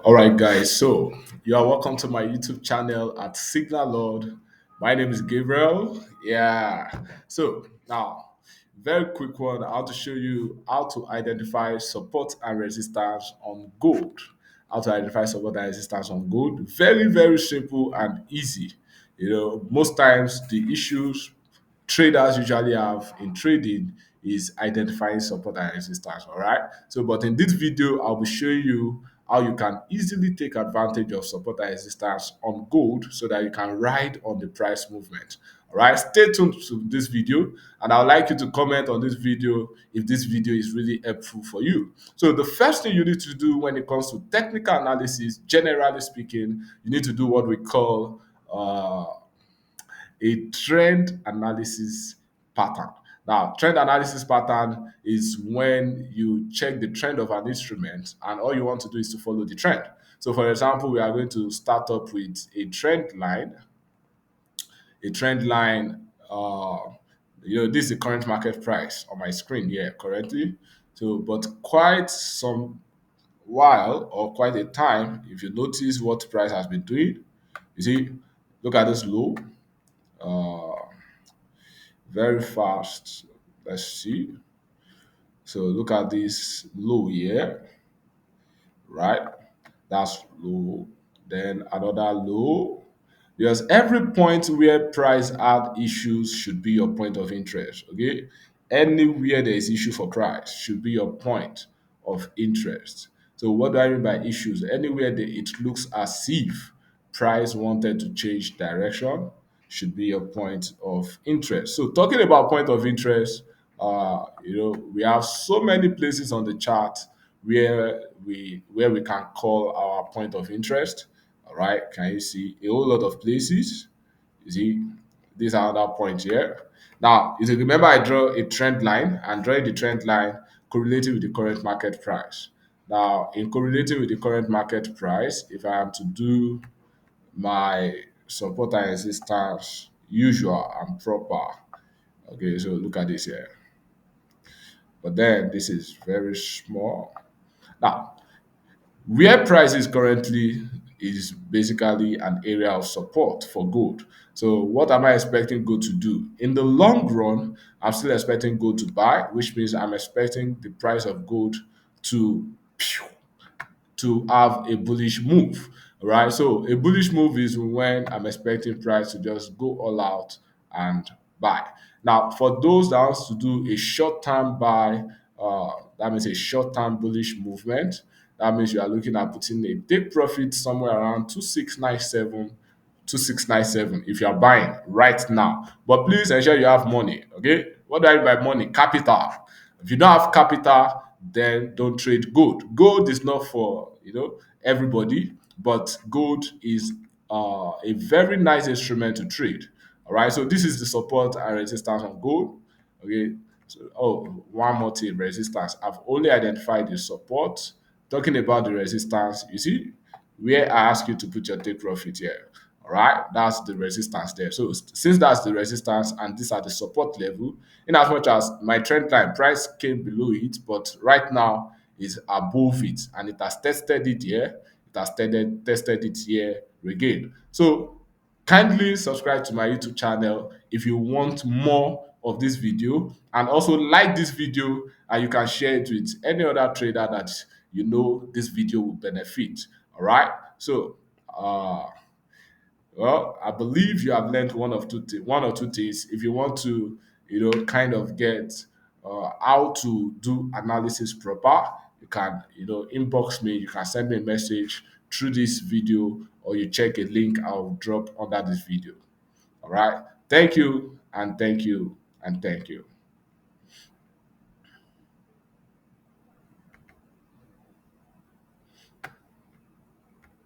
All right, guys. So you are welcome to my YouTube channel at Signal Lord. My name is Gabriel. Yeah. So now, very quick one. I want to show you how to identify support and resistance on gold. How to identify support and resistance on gold. Very, very simple and easy. Most times the issues traders usually have in trading is identifying support and resistance. All right. So, but in this video, I'll be showing you how you can easily take advantage of support and resistance on gold so that you can ride on the price movement. All right. Stay tuned to this video, and I'd like you to comment on this video if this video is really helpful for you. So, the first thing you need to do when it comes to technical analysis, generally speaking, you need to do what we call a trend analysis pattern. Now, trend analysis pattern is when you check the trend of an instrument and all you want to do is to follow the trend. So, for example, we are going to start up with a trend line. A trend line, this is the current market price on my screen here currently. So, but quite some while or quite a time, if you notice what price has been doing, you see, look at this low. Uh, Very fast. Let's see. So look at this low here, right? That's low. Then another low. Because every point where price had issues should be your point of interest. Okay. Anywhere there is issue for price should be your point of interest. So what do I mean by issues? Anywhere that it looks as if price wanted to change direction should be your point of interest. So talking about point of interest, we have so many places on the chart where we can call our point of interest. All right, can you see a whole lot of places? You see, these are other points here. Now, if you remember, I draw a trend line and drawing the trend line correlating with the current market price. Now, in correlating with the current market price, if I am to do my support and resistance usual and proper, okay, so look at this here. But then this is very small. Now, where price is currently is basically an area of support for gold. So what am I expecting gold to do? In the long run, I'm still expecting gold to buy, which means I'm expecting the price of gold to have a bullish move, right? So a bullish move is when I'm expecting price to just go all out and buy. Now, for those that wants to do a short-term buy, that means a short-term bullish movement. That means you are looking at putting a take profit somewhere around 2697 if you are buying right now. But please ensure you have money. Okay, what do I mean by money? Capital. If you don't have capital, then don't trade gold. Gold is not for everybody, but gold is a very nice instrument to trade. All right, so this is the support and resistance on gold. Okay, so one more thing, resistance. I've only identified the support. Talking about the resistance, you see where I ask you to put your take profit here. All right, that's the resistance there. So since that's the resistance and these are the support level, in as much as my trend line price came below it, but right now is above it and it has tested it here, it has tested it here again. So kindly subscribe to my YouTube channel if you want more of this video, and also like this video and you can share it with any other trader that this video will benefit. All right, so well, I believe you have learned one or two things. If you want to, kind of get how to do analysis proper, you can, inbox me. You can send me a message through this video, or you check a link I'll drop under this video. All right. Thank you, and thank you, and thank you.